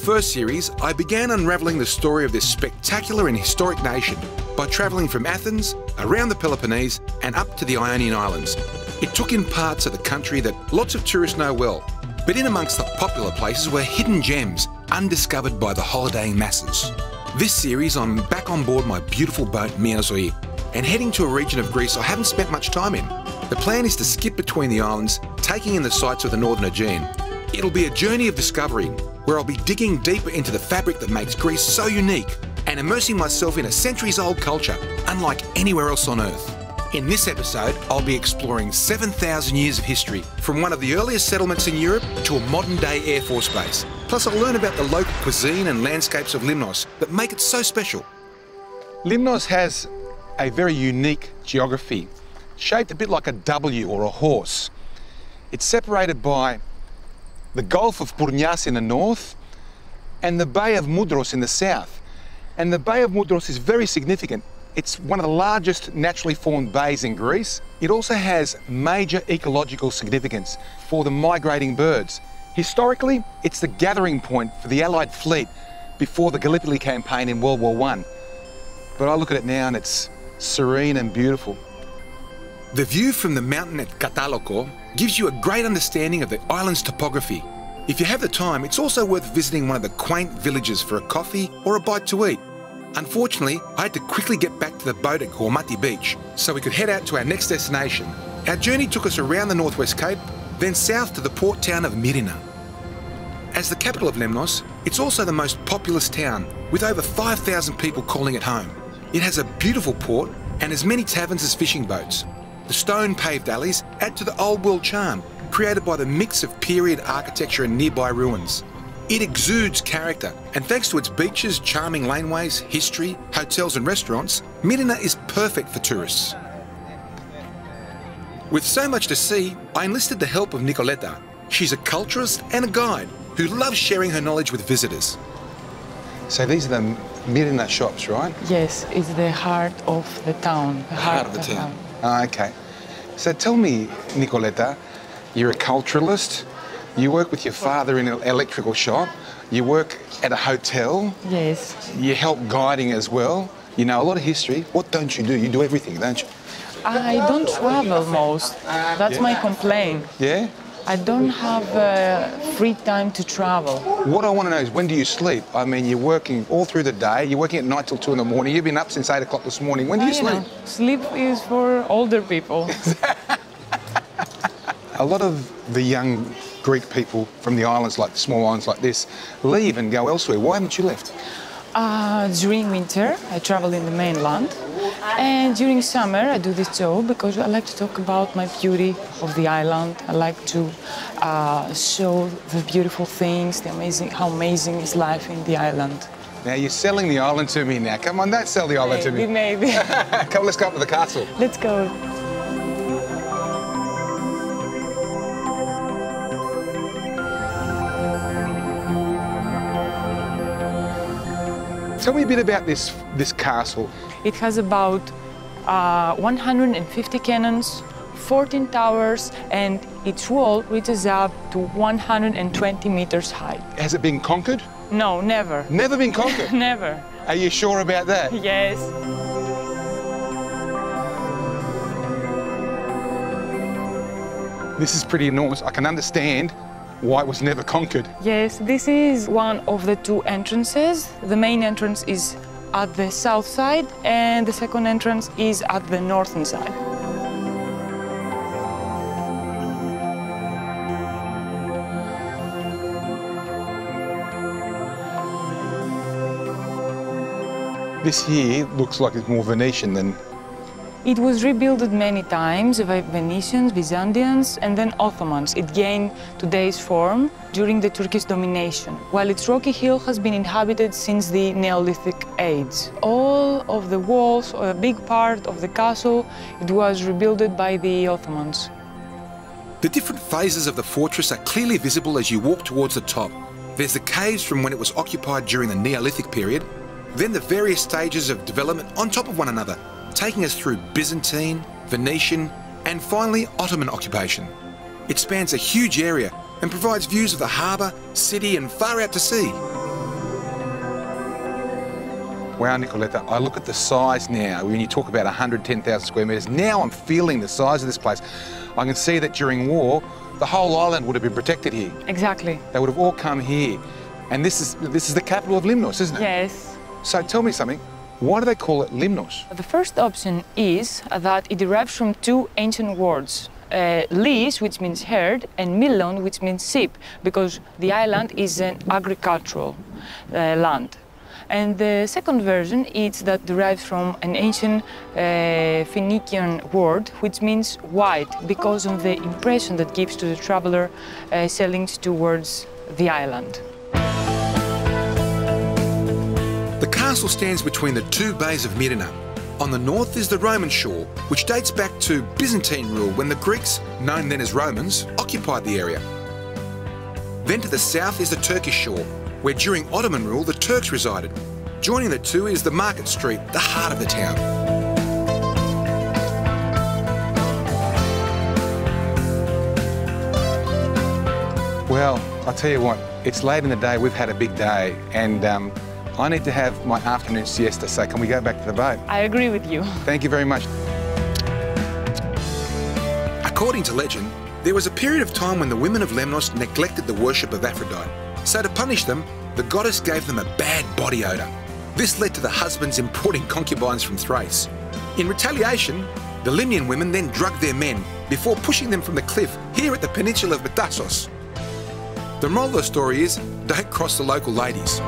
first series, I began unravelling the story of this spectacular and historic nation by travelling from Athens, around the Peloponnese and up to the Ionian Islands. It took in parts of the country that lots of tourists know well, but in amongst the popular places were hidden gems undiscovered by the holidaying masses. This series, I'm back on board my beautiful boat Mianozoi and heading to a region of Greece I haven't spent much time in. The plan is to skip between the islands, taking in the sights of the northern Aegean. It'll be a journey of discovery where I'll be digging deeper into the fabric that makes Greece so unique and immersing myself in a centuries-old culture unlike anywhere else on Earth. In this episode, I'll be exploring 7,000 years of history from one of the earliest settlements in Europe to a modern-day Air Force base. Plus, I'll learn about the local cuisine and landscapes of Lymnos that make it so special. Lymnos has a very unique geography, shaped a bit like a W or a horse. It's separated by the Gulf of Purnias in the north and the Bay of Mudros in the south. And the Bay of Mudros is very significant. It's one of the largest naturally formed bays in Greece. It also has major ecological significance for the migrating birds. Historically, it's the gathering point for the Allied fleet before the Gallipoli campaign in World War I. But I look at it now and it's serene and beautiful. The view from the mountain at Kataloko gives you a great understanding of the island's topography. If you have the time, it's also worth visiting one of the quaint villages for a coffee or a bite to eat. Unfortunately, I had to quickly get back to the boat at Gormati Beach so we could head out to our next destination. Our journey took us around the Northwest Cape, then south to the port town of Myrina. As the capital of Lemnos, it's also the most populous town, with over 5,000 people calling it home. It has a beautiful port and as many taverns as fishing boats. The stone-paved alleys add to the old-world charm, created by the mix of period architecture and nearby ruins. It exudes character, and thanks to its beaches, charming laneways, history, hotels and restaurants, Myrina is perfect for tourists. With so much to see, I enlisted the help of Nicoletta. She's a culturist and a guide who loves sharing her knowledge with visitors. So these are the Myrina shops, right? Yes, it's the heart of the town. The heart of the town. Oh, okay. So tell me, Nicoletta, you're a culturalist, you work with your father in an electrical shop, you work at a hotel. Yes. You help guiding as well. You know a lot of history. What don't you do? You do everything, don't you? I don't travel most. That's my complaint. Yeah? I don't have free time to travel. What I want to know is, when do you sleep? I mean, you're working all through the day, you're working at night till 2 in the morning, you've been up since 8 o'clock this morning. When do you sleep? Sleep is for older people. A lot of the young Greek people from the islands, like the small islands like this, leave and go elsewhere. Why haven't you left? During winter, I travel in the mainland. And during summer, I do this job because I like to talk about my beauty of the island. I like to show the beautiful things, how amazing is life in the island. Now, you're selling the island to me now. Come on, don't sell the island to me. Maybe. Come, let's go up to the castle. Let's go. Tell me a bit about this castle. It has about 150 cannons, 14 towers, and its wall reaches up to 120 meters high. Has it been conquered? No, never. Never been conquered? Never. Are you sure about that? Yes. This is pretty enormous. I can understand why it was never conquered. Yes, this is one of the two entrances. The main entrance is at the south side and the second entrance is at the northern side. This here looks like it's more Venetian than... It was rebuilt many times by Venetians, Byzantines, and then Ottomans. It gained today's form during the Turkish domination, while its rocky hill has been inhabited since the Neolithic age. All of the walls, or a big part of the castle, it was rebuilt by the Ottomans. The different phases of the fortress are clearly visible as you walk towards the top. There's the caves from when it was occupied during the Neolithic period, then the various stages of development on top of one another, taking us through Byzantine, Venetian, and finally Ottoman occupation. It spans a huge area and provides views of the harbour, city and far out to sea. Wow, Nicoletta, I look at the size now. When you talk about 110,000 square metres, now I'm feeling the size of this place. I can see that during war, the whole island would have been protected here. Exactly. They would have all come here. And this is the capital of Lήμνος, isn't it? Yes. So tell me something, why do they call it Lήμνος? The first option is that it derives from two ancient words. Lys, which means herd, and Millon, which means sheep, because the island is an agricultural land. And the second version is that derives from an ancient Phoenician word, which means white, because of the impression that gives to the traveler sailing towards the island. The castle stands between the two bays of Myrina. On the north is the Roman shore, which dates back to Byzantine rule when the Greeks, known then as Romans, occupied the area. Then to the south is the Turkish shore, where during Ottoman rule the Turks resided. Joining the two is the Market Street, the heart of the town. Well, I'll tell you what, it's late in the day, we've had a big day, and I need to have my afternoon siesta, so can we go back to the boat? I agree with you. Thank you very much. According to legend, there was a period of time when the women of Lemnos neglected the worship of Aphrodite. So to punish them, the goddess gave them a bad body odour. This led to the husbands importing concubines from Thrace. In retaliation, the Limnian women then drugged their men before pushing them from the cliff here at the peninsula of Batassos. The moral of the story is, don't cross the local ladies.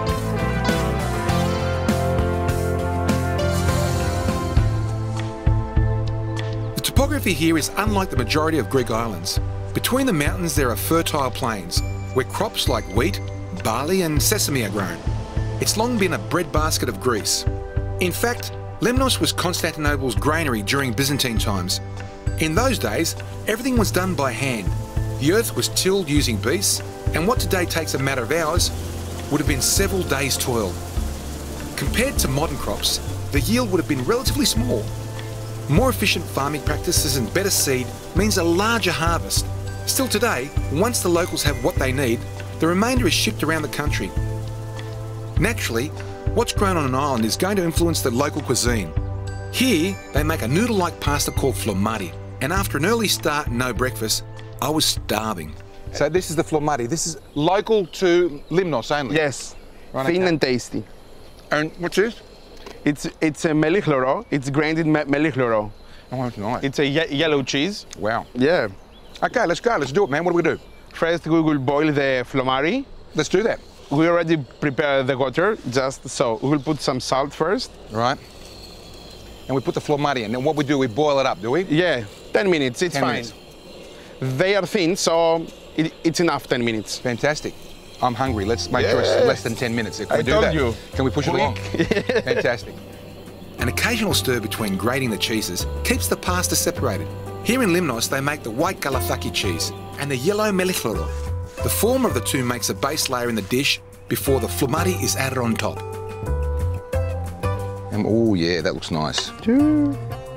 The topography here is unlike the majority of Greek islands. Between the mountains there are fertile plains, where crops like wheat, barley and sesame are grown. It's long been a breadbasket of Greece. In fact, Lemnos was Constantinople's granary during Byzantine times. In those days, everything was done by hand. The earth was tilled using beasts, and what today takes a matter of hours would have been several days' toil. Compared to modern crops, the yield would have been relatively small. More efficient farming practices and better seed means a larger harvest. Still today, once the locals have what they need, the remainder is shipped around the country. Naturally, what's grown on an island is going to influence the local cuisine. Here, they make a noodle-like pasta called flomari, and after an early start and no breakfast, I was starving. So this is the flomari. This is local to Limnos only? Yes, Right, thin okay. and tasty. And what's this? It's a melichloro. It's grinded melichloro. Oh, it's nice. It's a yellow cheese. Wow. Yeah. Okay, let's go. Let's do it, man. What do we do? First, we will boil the flomari. Let's do that. We already prepared the water, just so. We will put some salt first. Right. And we put the flomari in. And what we do, we boil it up, do we? Yeah, 10 minutes, it's 10 fine. minutes. They are thin, so it's enough, 10 minutes. Fantastic. I'm hungry. Let's make sure it's less than 10 minutes. Can we do told that? you. Can we push it along? Quick. Fantastic. An occasional stir between grating the cheeses keeps the pasta separated. Here in Limnos, they make the white Galathaki cheese and the yellow melichloro. The former of the two makes a base layer in the dish before the flomari is added on top. And oh yeah, that looks nice.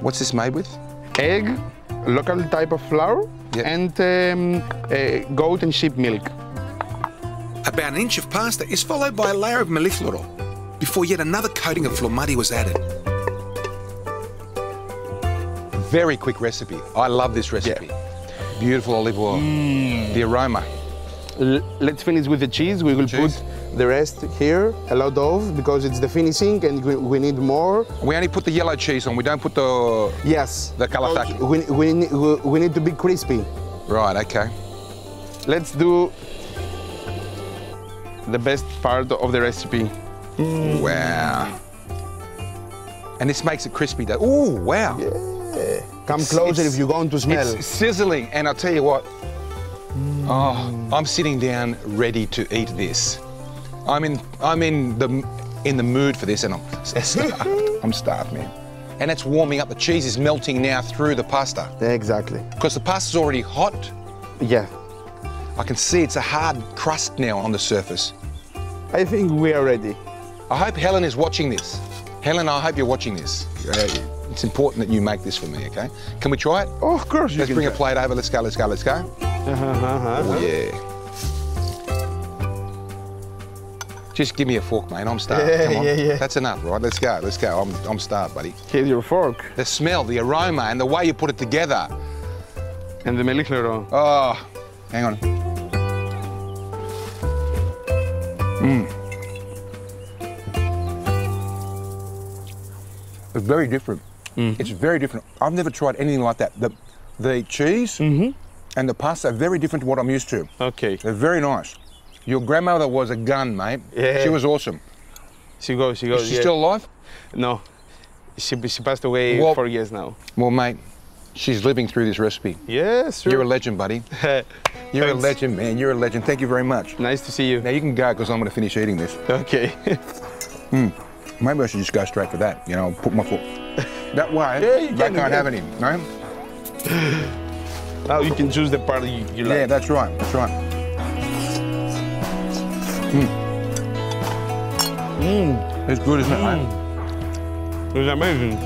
What's this made with? Egg, local type of flour, Yep. and goat and sheep milk. About an inch of pasta is followed by a layer of melichloro before yet another coating of flomari was added. Very quick recipe. I love this recipe. Beautiful olive oil. The aroma. Let's finish with the cheese. We will Cheese. put the rest here, a lot of, because it's the finishing and we need more. We only put the yellow cheese on. We don't put the... Yes. The Galathaki. We need to be crispy. Right, okay. Let's do the best part of the recipe. Wow. And this makes it crispy. Oh, wow. Come closer if you want to smell. It's sizzling, and I'll tell you what. Oh, I'm sitting down ready to eat this. I'm in the mood for this, and I'm starved, man. And it's warming up. The cheese is melting now through the pasta. Exactly. Because the pasta's already hot. Yeah. I can see it's a hard crust now on the surface. I think we are ready. I hope Helen is watching this. Helen, I hope you're watching this. It's important that you make this for me, okay? Can we try it? Oh, of course. Let's bring a plate over. Let's go, let's go, let's go. Oh, yeah. Just give me a fork, mate. I'm starved. Yeah, Come on. yeah. That's enough, right? Let's go. Let's go. I'm starved, buddy. Here's your fork. The smell, the aroma, and the way you put it together. And the melíchloro. Oh, hang on. It's very different. It's very different. I've never tried anything like that. The cheese and the pasta are very different to what I'm used to. Okay. They're very nice. Your grandmother was a gun, mate. Yeah. She was awesome. She goes. Is she still alive? No. She passed away 4 years now. Well, mate, she's living through this recipe. Yes, sure. You're a legend, buddy. You're a legend, man. You're a legend. Thank you very much. Nice to see you. Now you can go because I'm going to finish eating this. Okay. Maybe I should just go straight for that. You know, put my foot that way. Yeah, they can't have any, no? Now you can choose the part you like. Yeah, that's right. That's right. It's good, isn't it, mate? It's amazing.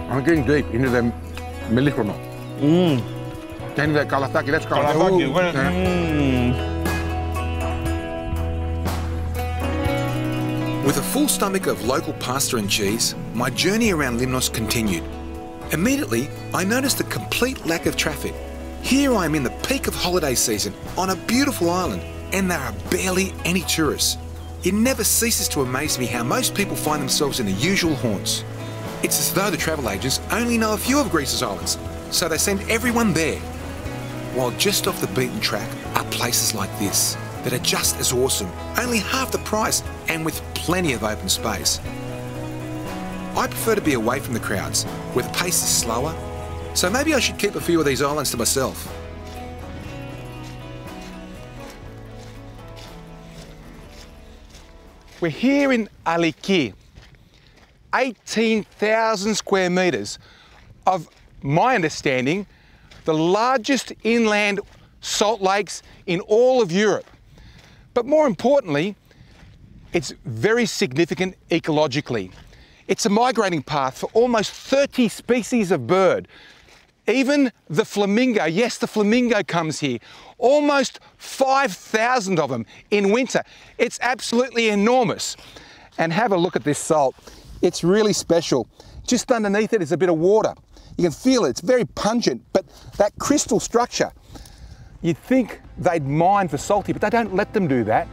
I'm getting deep into the melíchloro. Into that kalafaki. That's kalafaki. With a full stomach of local pasta and cheese, my journey around Lήμnos continued. Immediately, I noticed a complete lack of traffic. Here I am in the peak of holiday season on a beautiful island, and there are barely any tourists. It never ceases to amaze me how most people find themselves in the usual haunts. It's as though the travel agents only know a few of Greece's islands, so they send everyone there. While just off the beaten track are places like this that are just as awesome, only half the price and with plenty of open space. I prefer to be away from the crowds, where the pace is slower, so maybe I should keep a few of these islands to myself. We're here in Aliki, 18,000 square metres of, my understanding, the largest inland salt lakes in all of Europe. But more importantly, it's very significant ecologically. It's a migrating path for almost 30 species of bird. Even the flamingo, yes, the flamingo comes here. Almost 5,000 of them in winter. It's absolutely enormous. And have a look at this salt. It's really special. Just underneath it is a bit of water. You can feel it, it's very pungent, but that crystal structure, you'd think they'd mine for salt here, but they don't let them do that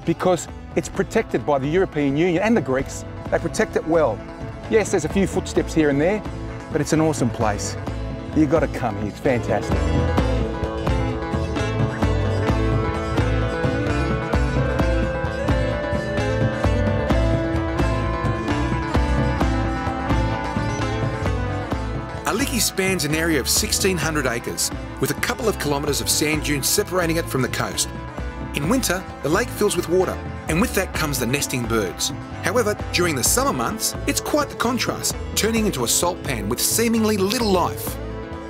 because it's protected by the European Union and the Greeks. They protect it well. Yes, there's a few footsteps here and there, but it's an awesome place. You've got to come here, it's fantastic. Aliki spans an area of 1,600 acres, with a couple of kilometres of sand dunes separating it from the coast. In winter, the lake fills with water, and with that comes the nesting birds. However, during the summer months, it's quite the contrast, turning into a salt pan with seemingly little life.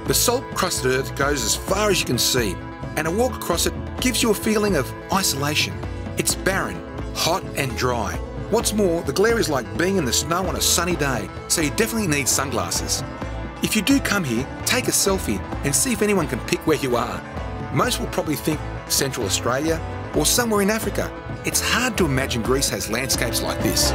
The salt-crusted earth goes as far as you can see, and a walk across it gives you a feeling of isolation. It's barren, hot and dry. What's more, the glare is like being in the snow on a sunny day, so you definitely need sunglasses. If you do come here, take a selfie and see if anyone can pick where you are. Most will probably think Central Australia or somewhere in Africa. It's hard to imagine Greece has landscapes like this.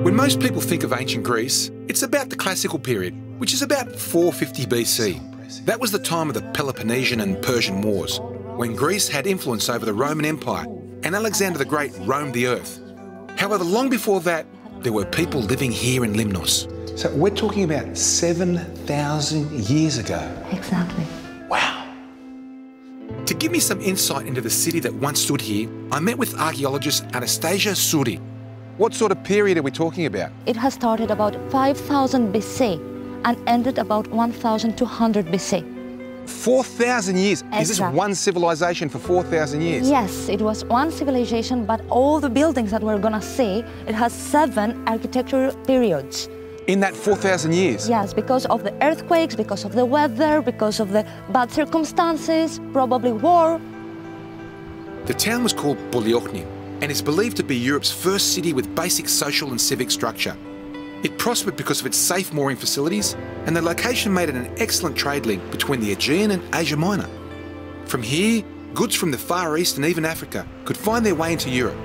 When most people think of ancient Greece, it's about the classical period, which is about 450 BC. That was the time of the Peloponnesian and Persian Wars, when Greece had influence over the Roman Empire and Alexander the Great roamed the earth. However, long before that, there were people living here in Lήμnos. So we're talking about 7,000 years ago. Exactly. Wow. To give me some insight into the city that once stood here, I met with archaeologist Anastasia Suri. What sort of period are we talking about? It has started about 5,000 BC and ended about 1,200 BC. 4,000 years. Exactly. Is this one civilization for 4,000 years? Yes, it was one civilization, but all the buildings that we're gonna see, it has 7 architectural periods. In that 4,000 years? Yes, because of the earthquakes, because of the weather, because of the bad circumstances, probably war. The town was called Polyokni and is believed to be Europe's first city with basic social and civic structure. It prospered because of its safe mooring facilities, and the location made it an excellent trade link between the Aegean and Asia Minor. From here, goods from the Far East and even Africa could find their way into Europe.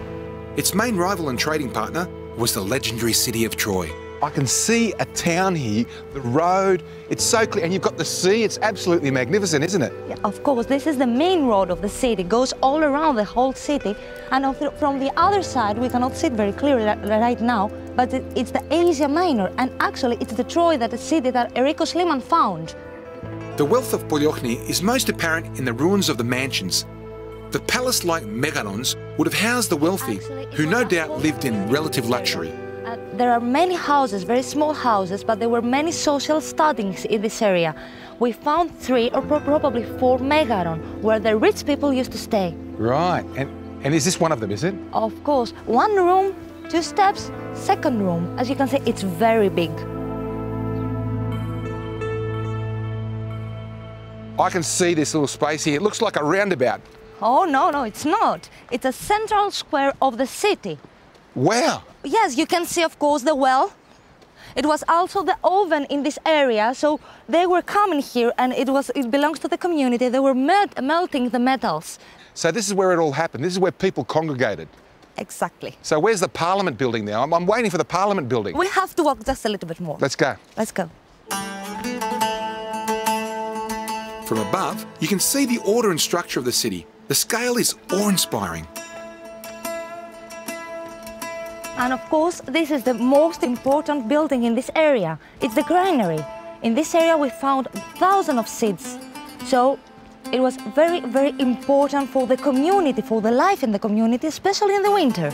Its main rival and trading partner was the legendary city of Troy. I can see a town here, the road, it's so clear, and you've got the sea, it's absolutely magnificent, isn't it? Yeah, of course, this is the main road of the city, goes all around the whole city, and from the other side, we cannot see it very clearly right now, but it's the Asia Minor, and actually it's the Troy, that the city that Erikos Liman found. The wealth of Polyokni is most apparent in the ruins of the mansions. The palace-like megalons would have housed the wealthy, who no doubt lived in relative luxury. There are many houses, very small houses, but there were many social studies in this area. We found 3 or probably 4 megaron, where the rich people used to stay. Right, and is this one of them, is it? Of course. 1 room, 2 steps, 2nd room. As you can see, it's very big. I can see this little space here. It looks like a roundabout. Oh, no, it's not. It's a central square of the city. Wow. Yes, you can see, of course, the well. It was also the oven in this area, so they were coming here, and it belongs to the community. They were melting the metals. So this is where it all happened. This is where people congregated. Exactly. So where's the Parliament building now? I'm waiting for the Parliament building. We have to walk just a little bit more. Let's go. Let's go. From above, you can see the order and structure of the city. The scale is awe-inspiring. And of course, this is the most important building in this area. It's the granary. In this area, we found thousands of seeds. So it was very, very important for the community, for the life in the community, especially in the winter.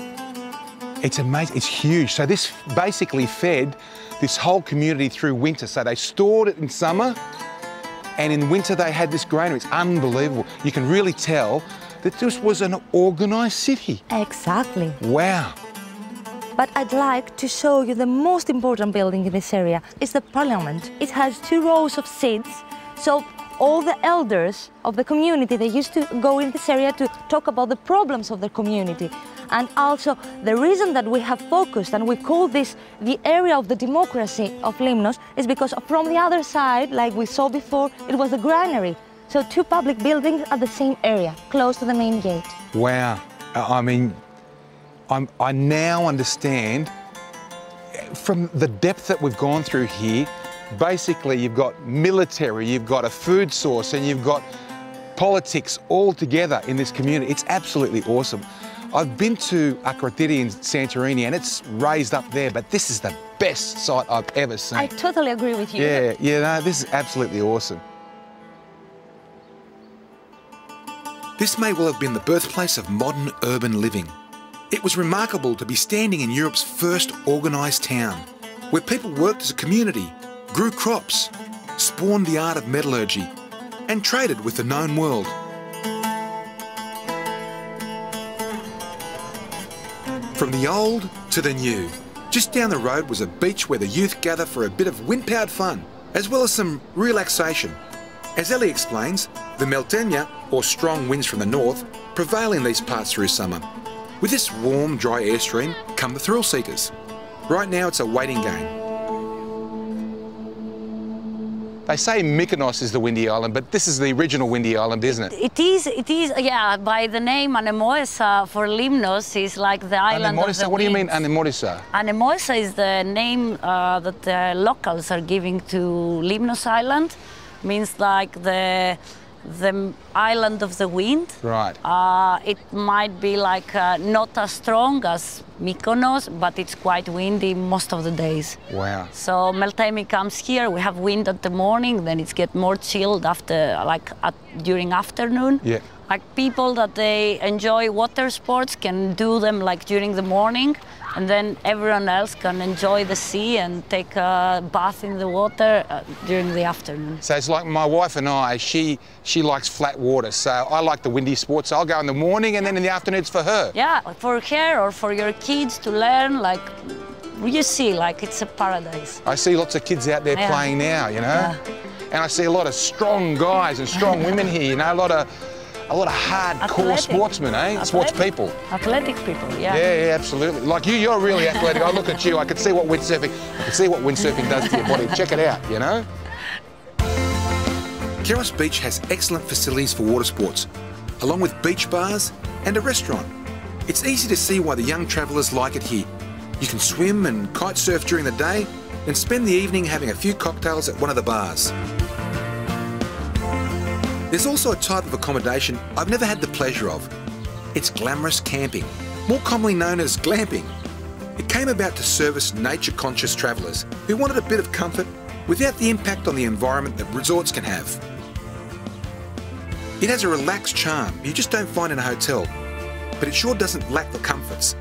It's amazing, it's huge. So this basically fed this whole community through winter. So they stored it in summer, and in winter they had this granary. It's unbelievable. You can really tell that this was an organised city. Exactly. Wow. But I'd like to show you the most important building in this area. It's the Parliament. It has 2 rows of seats, so all the elders of the community, they used to go in this area to talk about the problems of the community. And also, the reason that we have focused, and we call this the area of the democracy of Lήμnos, is because from the other side, like we saw before, it was the granary. So 2 public buildings at the same area, close to the main gate. Wow. I mean, I now understand, from the depth that we've gone through here, basically you've got military, you've got a food source, and you've got politics all together in this community. It's absolutely awesome. I've been to Akrotiri in Santorini, and it's raised up there, but this is the best site I've ever seen. I totally agree with you. Yeah, this is absolutely awesome. This may well have been the birthplace of modern urban living. It was remarkable to be standing in Europe's first organised town, where people worked as a community, grew crops, spawned the art of metallurgy, and traded with the known world. From the old to the new, just down the road was a beach where the youth gather for a bit of wind-powered fun, as well as some relaxation. As Ellie explains, the Meltenia, or strong winds from the north, prevail in these parts through summer. With this warm, dry airstream come the thrill seekers. Right now it's a waiting game. They say Mykonos is the windy island, but this is the original windy island, isn't it? It is, yeah, by the name Anemoessa for Lήμnos is like the island of the What do you mean, winds. Anemoessa? Anemoessa is the name that the locals are giving to Lήμnos Island. Means like the island of the wind. Right. It might be like not as strong as Mykonos, but it's quite windy most of the days. Wow. So Meltemi comes here, we have wind at the morning, then it gets more chilled after, during afternoon. Yeah. Like people that they enjoy water sports can do them like during the morning, and then everyone else can enjoy the sea and take a bath in the water during the afternoon. So it's like my wife and I, she likes flat water, so I like the windy sports. So I'll go in the morning and then in the afternoon it's for her. Yeah, for her or for your kids to learn, like, you see, like it's a paradise. I see lots of kids out there playing now, you know? Yeah. And I see a lot of strong guys and strong women here, you know, a lot of hardcore sportsmen, eh? Sports people. Athletic people, yeah. Yeah, absolutely. Like you're really athletic. I look at you, I can see what windsurfing does to your body. Check it out, you know? Keros Beach has excellent facilities for water sports, along with beach bars and a restaurant. It's easy to see why the young travellers like it here. You can swim and kite surf during the day, then spend the evening having a few cocktails at one of the bars. There's also a type of accommodation I've never had the pleasure of. It's glamorous camping, more commonly known as glamping. It came about to service nature-conscious travellers who wanted a bit of comfort without the impact on the environment that resorts can have. It has a relaxed charm you just don't find in a hotel, but it sure doesn't lack the comforts.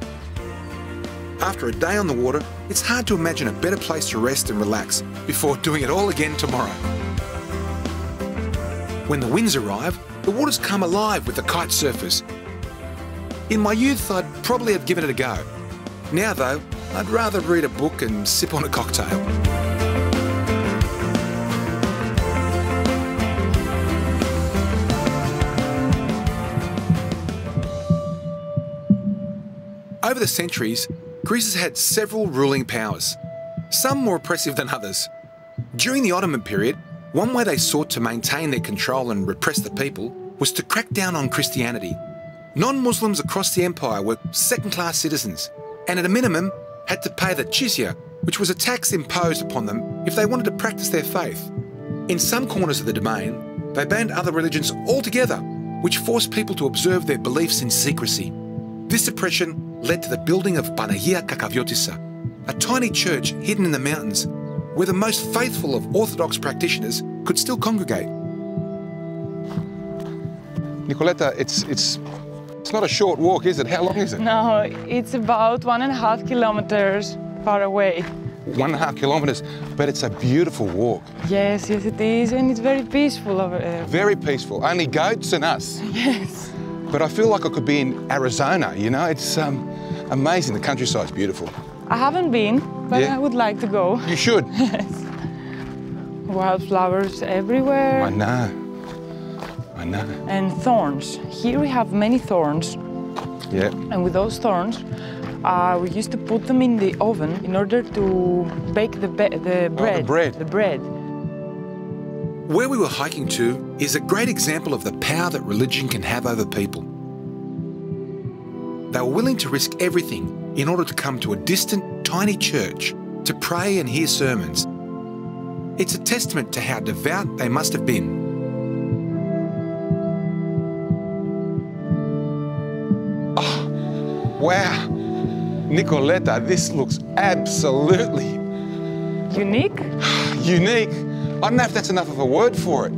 After a day on the water, it's hard to imagine a better place to rest and relax before doing it all again tomorrow. When the winds arrive, the waters come alive with the kite surfers. In my youth, I'd probably have given it a go. Now though, I'd rather read a book and sip on a cocktail. Over the centuries, Greece has had several ruling powers, some more oppressive than others. During the Ottoman period, one way they sought to maintain their control and repress the people was to crack down on Christianity. Non-Muslims across the empire were second-class citizens, and at a minimum had to pay the jizya, which was a tax imposed upon them if they wanted to practice their faith. In some corners of the domain, they banned other religions altogether, which forced people to observe their beliefs in secrecy. This oppression led to the building of Panagia Kakaviotissa, a tiny church hidden in the mountains where the most faithful of Orthodox practitioners could still congregate. Nicoletta, it's not a short walk, is it? How long is it? No, it's about 1.5 kilometers far away. 1.5 kilometres, but it's a beautiful walk. Yes, yes it is, and it's very peaceful over there. Very peaceful, only goats and us. Yes. But I feel like I could be in Arizona, you know? It's amazing, the countryside's beautiful. I haven't been, but I would like to go. You should. Yes. Wildflowers everywhere. I know. I know. And thorns. Here we have many thorns. Yeah. And with those thorns, we used to put them in the oven in order to bake the bread. The bread. Where we were hiking to is a great example of the power that religion can have over people. They were willing to risk everything in order to come to a distant, tiny church to pray and hear sermons. It's a testament to how devout they must have been. Oh, wow. Nicoletta, this looks absolutely... Unique? Unique. I don't know if that's enough of a word for it.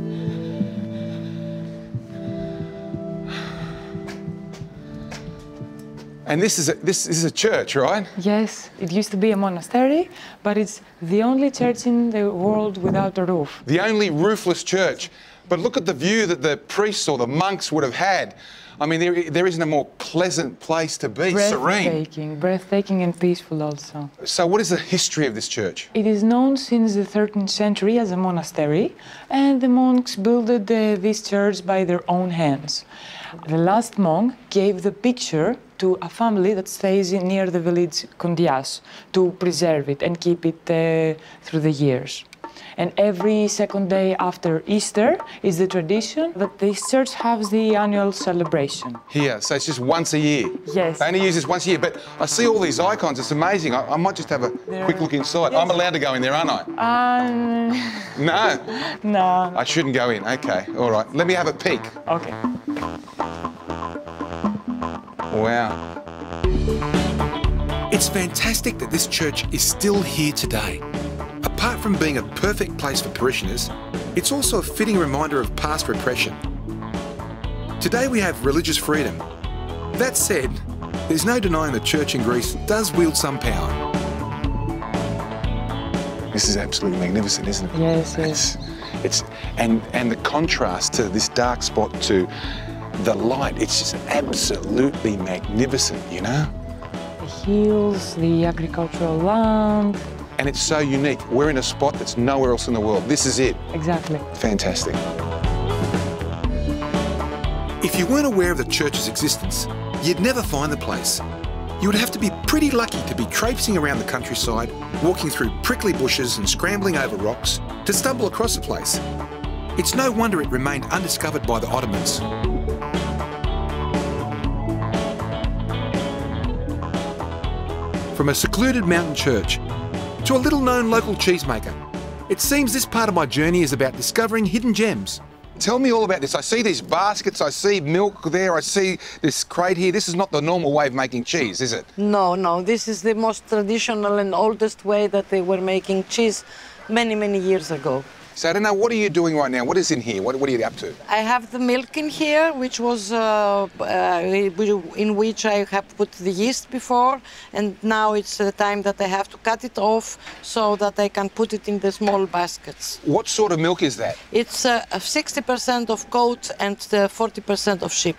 And this is a church, right? Yes, it used to be a monastery, but it's the only church in the world without a roof. The only roofless church. But look at the view that the priests or the monks would have had. I mean, there isn't a more pleasant place to be, serene. Breathtaking and peaceful also. So what is the history of this church? It is known since the 13th century as a monastery, and the monks built this church by their own hands. The last monk gave the picture to a family that stays near the village Kondias to preserve it and keep it through the years. And every second day after Easter is the tradition that this church has the annual celebration. Here, so it's just once a year? Yes. They only use this once a year, but I see all these icons, it's amazing. I might just have a quick look inside. Yes. I'm allowed to go in there, aren't I? No? No. I shouldn't go in, okay, all right. Let me have a peek. Okay. Wow. It's fantastic that this church is still here today. Apart from being a perfect place for parishioners, it's also a fitting reminder of past repression. Today we have religious freedom. That said, there's no denying the church in Greece does wield some power. This is absolutely magnificent, isn't it? Yes, yes. It's and the contrast to this dark spot to the light, it's just absolutely magnificent, you know? The hills, the agricultural land. And it's so unique. We're in a spot that's nowhere else in the world. This is it. Exactly. Fantastic. If you weren't aware of the church's existence, you'd never find the place. You would have to be pretty lucky to be traipsing around the countryside, walking through prickly bushes and scrambling over rocks to stumble across the place. It's no wonder it remained undiscovered by the Ottomans. From a secluded mountain church to a little-known local cheesemaker, it seems this part of my journey is about discovering hidden gems. Tell me all about this. I see these baskets, I see milk there, I see this crate here. This is not the normal way of making cheese, is it? No, no. This is the most traditional and oldest way that they were making cheese many, many years ago. So I don't know, what are you doing right now? What is in here? What are you up to? I have the milk in here, which was in which I have put the yeast before, and now it's the time that I have to cut it off so that I can put it in the small baskets. What sort of milk is that? It's 60% of goat and 40% of sheep.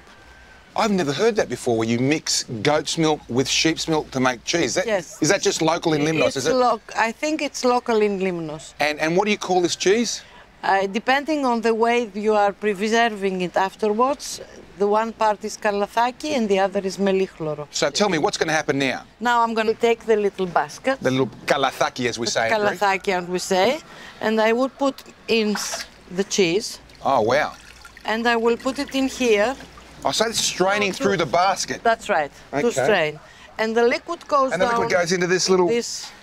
I've never heard that before, where you mix goat's milk with sheep's milk to make cheese. Yes. Is that just local in Lήμnos, is it? I think it's local in Lήμnos. And what do you call this cheese? Depending on the way you are preserving it afterwards, the one part is kalathaki and the other is melichloro. So tell me, what's going to happen now? Now I'm going to take the little basket. The little kalathaki, as we say. Kalathaki, as we say. And I will put in the cheese. Oh, wow. And I will put it in here. Oh, so it's straining through the basket. That's right, to strain. And the liquid goes And the liquid goes into this little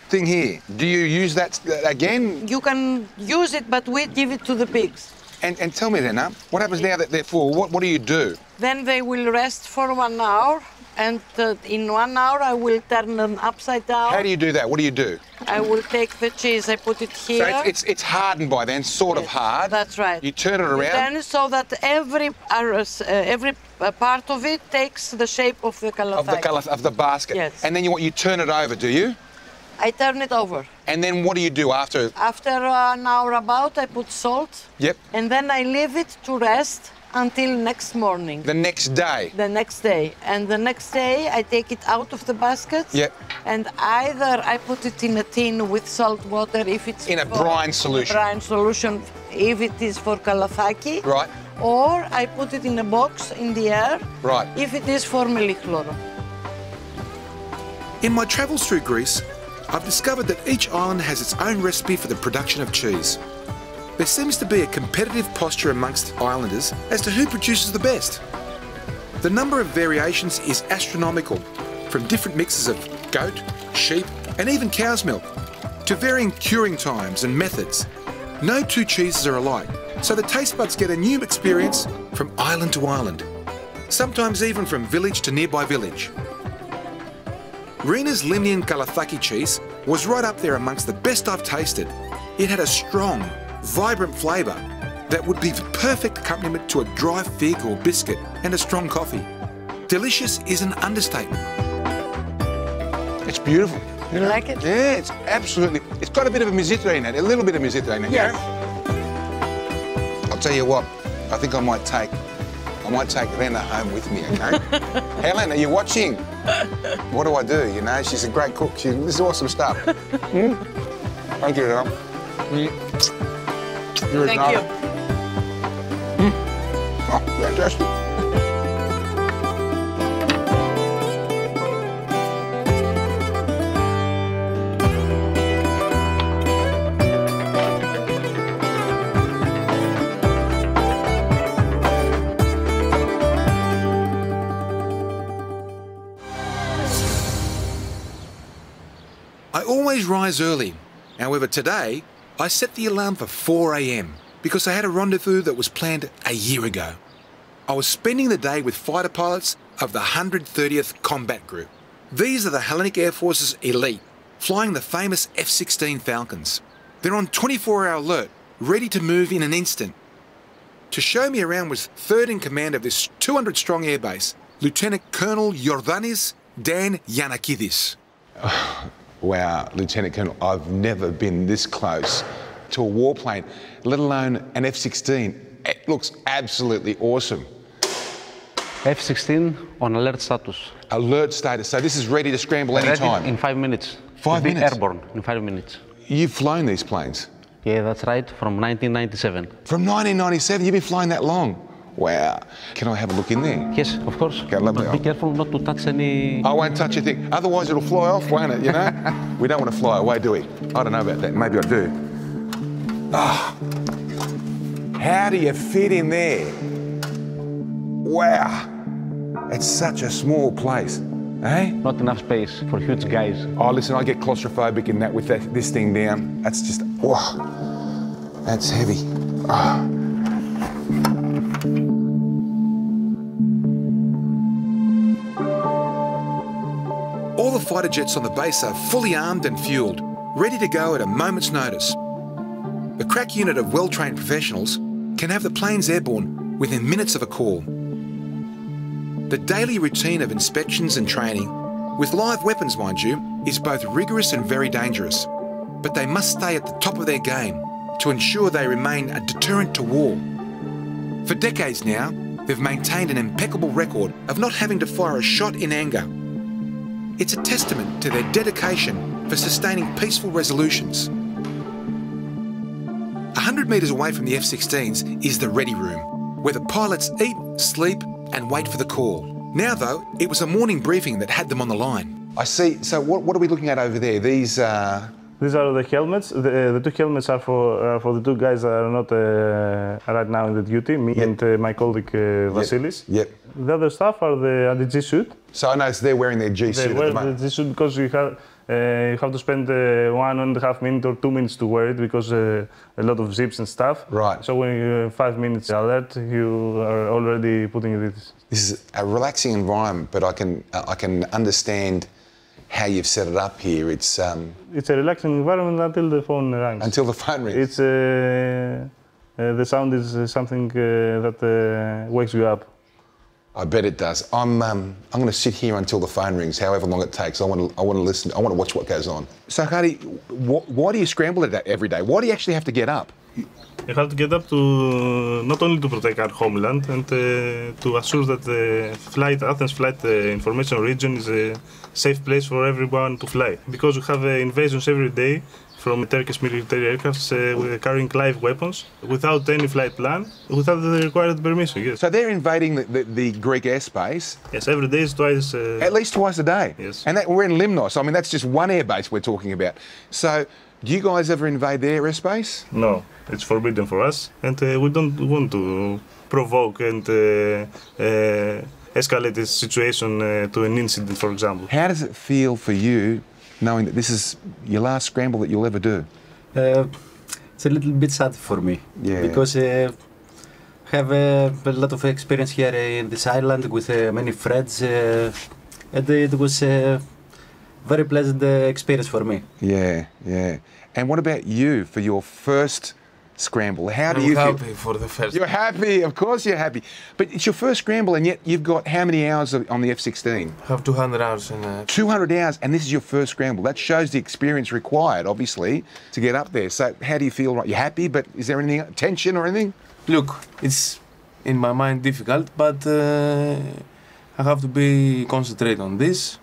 thing here. Do you use that again? You can use it, but we give it to the pigs. And tell me then, what happens now that they're full? What do you do? Then they will rest for 1 hour, and in 1 hour I will turn them upside down. How do you do that? What do you do? I will take the cheese, I put it here. So it's hardened by then, sort of hard. That's right. You turn it around. Then so that every part of it takes the shape of the kalathaki. Of the basket. Yes. And then you turn it over, do you? I turn it over. And then what do you do after? After an hour about, I put salt. Yep. And then I leave it to rest until next morning. The next day? The next day. And the next day, I take it out of the basket. Yep. And either I put it in a tin with salt water if it's in a brine solution. Brine solution, if it is for kalathaki. Right. Or I put it in a box in the air. Right. If it is for melichloro. In my travels through Greece, I've discovered that each island has its own recipe for the production of cheese. There seems to be a competitive posture amongst islanders as to who produces the best. The number of variations is astronomical, from different mixes of goat, sheep, and even cow's milk, to varying curing times and methods. No two cheeses are alike, so the taste buds get a new experience from island to island, sometimes even from village to nearby village. Rina's Limnian Kalathaki cheese was right up there amongst the best I've tasted. It had a strong, vibrant flavour that would be the perfect accompaniment to a dry fig or biscuit and a strong coffee. Delicious is an understatement. It's beautiful. You like it? Yeah, it's absolutely. It's got a bit of a mizitra in it, a little bit of mizitra in it. Yes. I'll tell you what, I think I might take Rena home with me, okay? Helen, are you watching? What do I do? You know, she's a great cook. This is awesome stuff. Thank you, Rena. Thank you. Oh, fantastic. I always rise early. However, today, I set the alarm for 4 a.m. because I had a rendezvous that was planned a year ago. I was spending the day with fighter pilots of the 130th Combat Group. These are the Hellenic Air Force's elite, flying the famous F-16 Falcons. They're on 24-hour alert, ready to move in an instant. To show me around was third in command of this 200-strong airbase, Lieutenant Colonel Yordanis Dan Yanakidis. Wow, Lieutenant Colonel, I've never been this close to a warplane, let alone an F-16. It looks absolutely awesome. F-16 on alert status. Alert status, so this is ready to scramble any time? In 5 minutes. 5 minutes? Airborne in 5 minutes. You've flown these planes? Yeah, that's right, from 1997. From 1997, you've been flying that long? Wow. Can I have a look in there? Yes, of course. Okay, lovely. But be careful not to touch any... I won't touch a thing, otherwise it'll fly off, won't it, you know? We don't want to fly away, do we? I don't know about that, maybe I do. Ah. How do you fit in there? Wow. It's such a small place, eh? Not enough space for huge guys. Oh, listen, I get claustrophobic in that with this thing down. That's just, oh, that's heavy. Oh. All the fighter jets on the base are fully armed and fueled, ready to go at a moment's notice. The crack unit of well-trained professionals can have the planes airborne within minutes of a call. The daily routine of inspections and training, with live weapons mind you, is both rigorous and very dangerous. But they must stay at the top of their game to ensure they remain a deterrent to war. For decades now, they've maintained an impeccable record of not having to fire a shot in anger. It's a testament to their dedication for sustaining peaceful resolutions. 100 metres away from the F-16s is the ready room, where the pilots eat, sleep and wait for the call. Now though, it was a morning briefing that had them on the line. I see, so what are we looking at over there? These are the helmets. The two helmets are for the two guys that are not right now in the duty, me and my colleague Vasilis. Yep. The other staff are the G suit. So I noticed they're wearing their G suit at the moment. They wear the G suit because you have to spend 1.5 minutes or 2 minutes to wear it because a lot of zips and stuff. Right. So when you're 5 minutes alert, you are already putting this. This is a relaxing environment, but I can understand how you've set it up here. It's a relaxing environment until the phone rings. Until the phone rings. It's the sound is something that wakes you up. I bet it does. I'm going to sit here until the phone rings, however long it takes. I want to listen. I want to watch what goes on. So, Hadi, why do you scramble every day? Why do you actually have to get up? You have to get up to not only to protect our homeland and to assure that the Athens flight information region is a safe place for everyone to fly. Because we have invasions every day from Turkish military aircraft carrying live weapons without any flight plan, without the required permission, yes. So they're invading the Greek airspace? Yes, every day is twice. At least twice a day? Yes. And we're in Lήμνος. I mean, that's just one airbase we're talking about. So, do you guys ever invade their airspace? No, it's forbidden for us. And we don't want to provoke and escalate this situation to an incident, for example. How does it feel for you knowing that this is your last scramble that you'll ever do? It's a little bit sad for me, because I have a lot of experience here in this island with many friends, and it was a very pleasant experience for me. Yeah, yeah. And what about you for your first scramble? How do you feel? I'm happy for the first. You're happy, of course you're happy. But it's your first scramble and yet you've got how many hours on the F-16? I have 200 hours in 200 hours and this is your first scramble. That shows the experience required, obviously, to get up there. So how do you feel? You're happy, but is there anything, tension or anything? Look, it's in my mind difficult, but I have to be concentrate on this.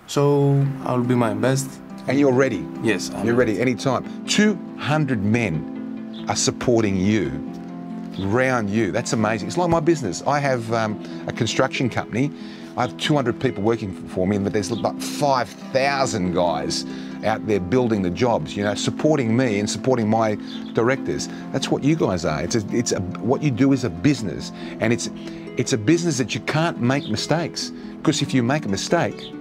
So I'll be my best. And you're ready? Yes. You're ready anytime. 200 men are supporting you, around you. That's amazing. It's like my business. I have a construction company. I have 200 people working for me, but there's about 5,000 guys out there building the jobs, you know, supporting me and supporting my directors. That's what you guys are. What you do is a business, and it's a business that you can't make mistakes, because if you make a mistake,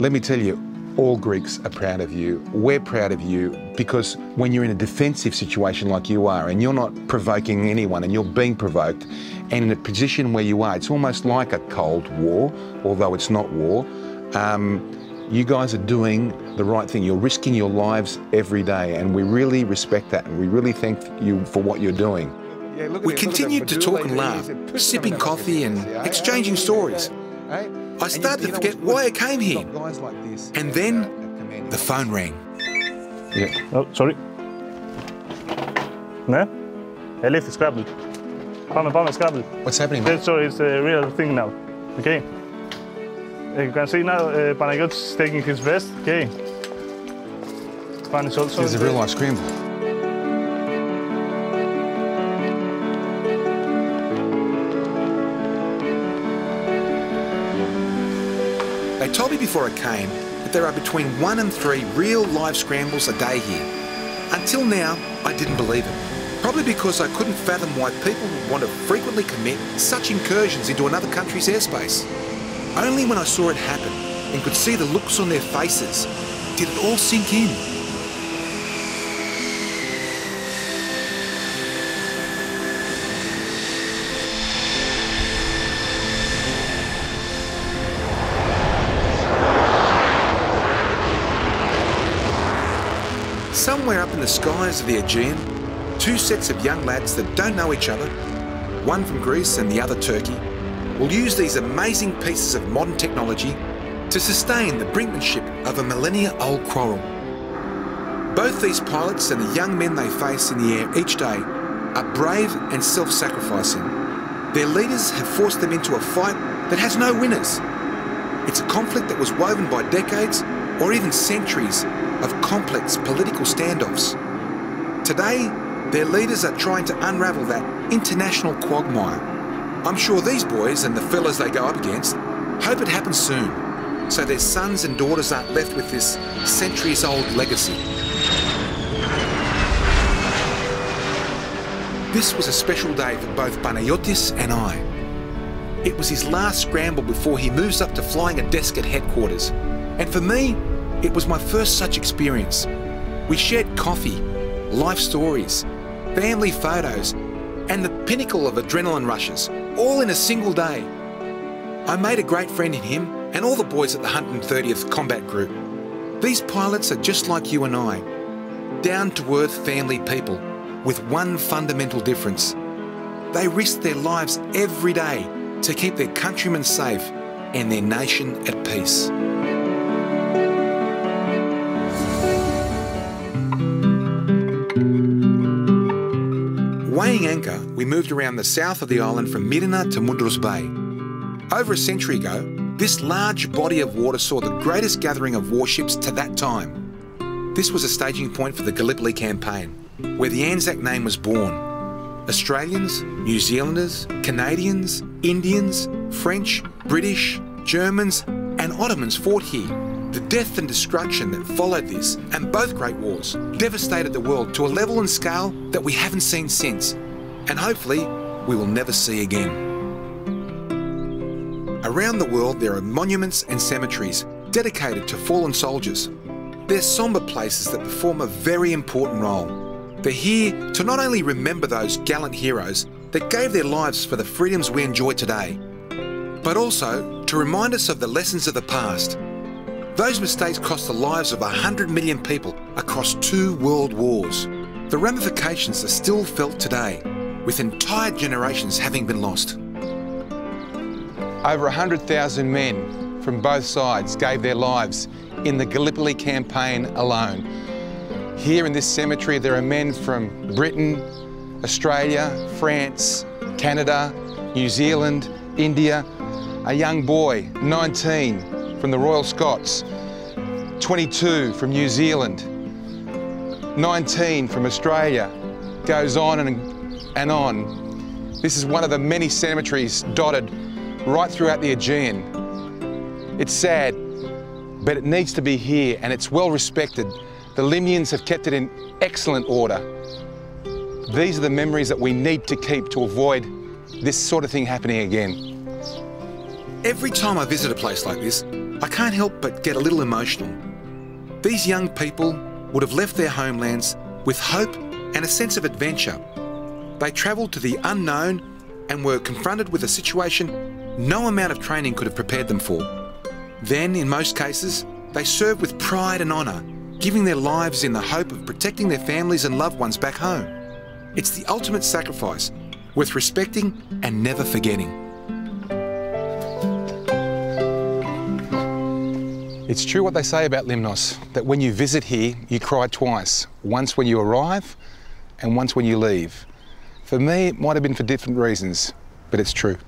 let me tell you, All Greeks are proud of you. We're proud of you because when you're in a defensive situation like you are and you're not provoking anyone and you're being provoked and in a position where you are, it's almost like a Cold War, although it's not war. You guys are doing the right thing. You're risking your lives every day and we really respect that and we really thank you for what you're doing. We continued to talk and laugh, sipping coffee and exchanging stories. I started to forget why I came here. And then the phone rang. Yeah. Oh, sorry. Ναι, ελήφθη, Scrabble. Πάμε, Scrabble. What's happening, mate? Sorry, it's a real thing now. Okay. You can see now Panagiotis is taking his vest. Okay. Spanish also. It's a real life scramble. They told me before I came that there are between 1 and 3 real live scrambles a day here. Until now, I didn't believe it. Probably because I couldn't fathom why people would want to frequently commit such incursions into another country's airspace. Only when I saw it happen and could see the looks on their faces did it all sink in. Somewhere up in the skies of the Aegean, 2 sets of young lads that don't know each other, one from Greece and the other Turkey, will use these amazing pieces of modern technology to sustain the brinkmanship of a millennia-old quarrel. Both these pilots and the young men they face in the air each day are brave and self-sacrificing. Their leaders have forced them into a fight that has no winners. It's a conflict that was woven by decades or even centuries of complex political standoffs. Today, their leaders are trying to unravel that international quagmire. I'm sure these boys and the fellas they go up against hope it happens soon, so their sons and daughters aren't left with this centuries-old legacy. This was a special day for both Panagiotis and I. It was his last scramble before he moves up to flying a desk at headquarters. And for me, it was my first such experience. We shared coffee, life stories, family photos, and the pinnacle of adrenaline rushes, all in a single day. I made a great friend in him and all the boys at the 130th Combat Group. These pilots are just like you and I, down-to-earth family people with one fundamental difference. They risk their lives every day to keep their countrymen safe and their nation at peace. Weighing anchor, we moved around the south of the island from Myrina to Mudros Bay. Over a century ago, this large body of water saw the greatest gathering of warships to that time. This was a staging point for the Gallipoli campaign, where the Anzac name was born. Australians, New Zealanders, Canadians, Indians, French, British, Germans and Ottomans fought here. The death and destruction that followed this, and both great wars, devastated the world to a level and scale that we haven't seen since, and hopefully we will never see again. Around the world there are monuments and cemeteries dedicated to fallen soldiers. They're sombre places that perform a very important role. They're here to not only remember those gallant heroes that gave their lives for the freedoms we enjoy today, but also to remind us of the lessons of the past. Those mistakes cost the lives of 100 million people across 2 world wars. The ramifications are still felt today, with entire generations having been lost. Over 100,000 men from both sides gave their lives in the Gallipoli campaign alone. Here in this cemetery there are men from Britain, Australia, France, Canada, New Zealand, India, a young boy, 19, from the Royal Scots, 22 from New Zealand, 19 from Australia, goes on and on. This is one of the many cemeteries dotted right throughout the Aegean. It's sad, but it needs to be here and it's well respected. The Lymnians have kept it in excellent order. These are the memories that we need to keep to avoid this sort of thing happening again. Every time I visit a place like this, I can't help but get a little emotional. these young people would have left their homelands with hope and a sense of adventure. They travelled to the unknown and were confronted with a situation no amount of training could have prepared them for. Then, in most cases, they served with pride and honour, giving their lives in the hope of protecting their families and loved ones back home. It's the ultimate sacrifice, worth respecting and never forgetting. It's true what they say about Lymnos, that when you visit here, you cry twice. Once when you arrive and once when you leave. For me, it might have been for different reasons, but it's true.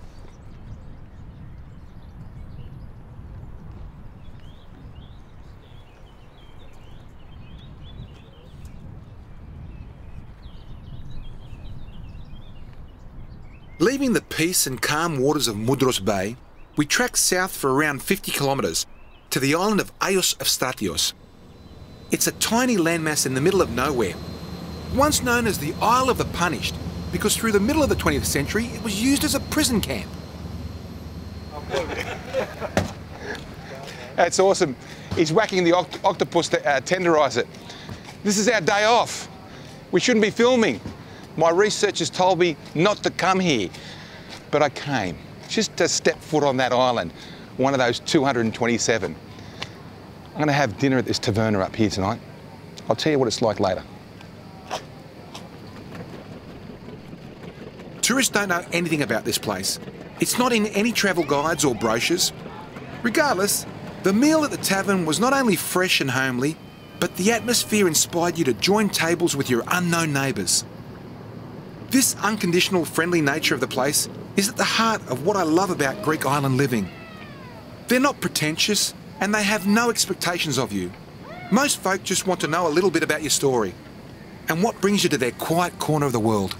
Leaving the peace and calm waters of Mudros Bay, we track south for around 50 kilometres to the island of Άγιος Ευστράτιος. It's a tiny landmass in the middle of nowhere, once known as the Isle of the Punished, because through the middle of the 20th century it was used as a prison camp. That's awesome. He's whacking the octopus to tenderise it. This is our day off. We shouldn't be filming. My researchers told me not to come here, but I came, just to step foot on that island, one of those 227. I'm going to have dinner at this taverna up here tonight. I'll tell you what it's like later. Tourists don't know anything about this place. It's not in any travel guides or brochures. Regardless, the meal at the tavern was not only fresh and homely, but the atmosphere inspired you to join tables with your unknown neighbours. This unconditional, friendly nature of the place is at the heart of what I love about Greek island living. They're not pretentious, and they have no expectations of you. Most folk just want to know a little bit about your story and what brings you to their quiet corner of the world.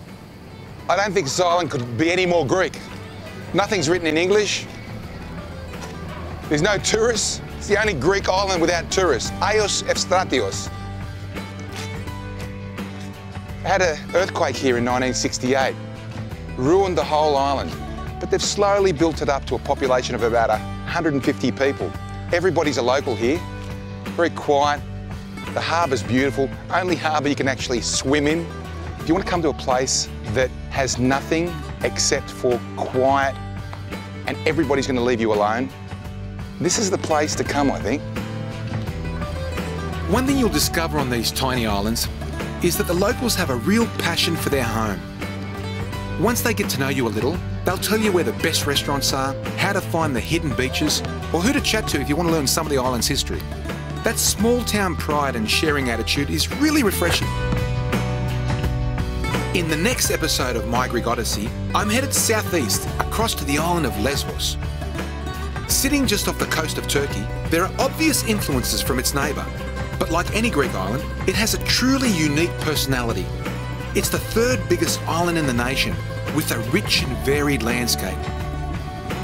I don't think this island could be any more Greek. Nothing's written in English. There's no tourists. It's the only Greek island without tourists. Άγιος Ευστράτιος. Had an earthquake here in 1968, ruined the whole island, but they've slowly built it up to a population of about 150 people. Everybody's a local here, very quiet. The harbour's beautiful, only harbour you can actually swim in. If you want to come to a place that has nothing except for quiet and everybody's going to leave you alone, this is the place to come, I think. One thing you'll discover on these tiny islands is that the locals have a real passion for their home. Once they get to know you a little, they'll tell you where the best restaurants are, how to find the hidden beaches, or who to chat to if you want to learn some of the island's history. That small-town pride and sharing attitude is really refreshing. In the next episode of My Greek Odyssey, I'm headed southeast across to the island of Lesbos. Sitting just off the coast of Turkey, there are obvious influences from its neighbour. But like any Greek island, it has a truly unique personality. It's the third biggest island in the nation, with a rich and varied landscape.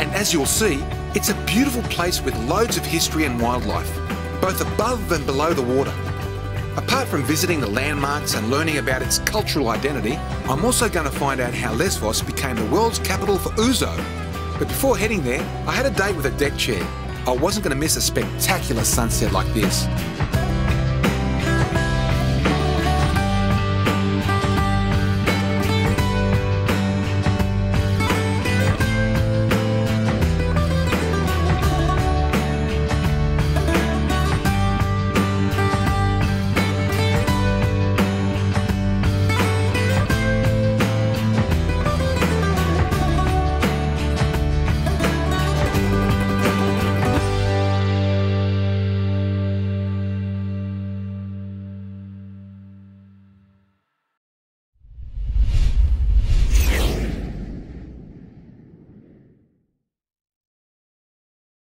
And as you'll see, it's a beautiful place with loads of history and wildlife, both above and below the water. Apart from visiting the landmarks and learning about its cultural identity, I'm also going to find out how Lesbos became the world's capital for ouzo. But before heading there, I had a date with a deck chair. I wasn't going to miss a spectacular sunset like this.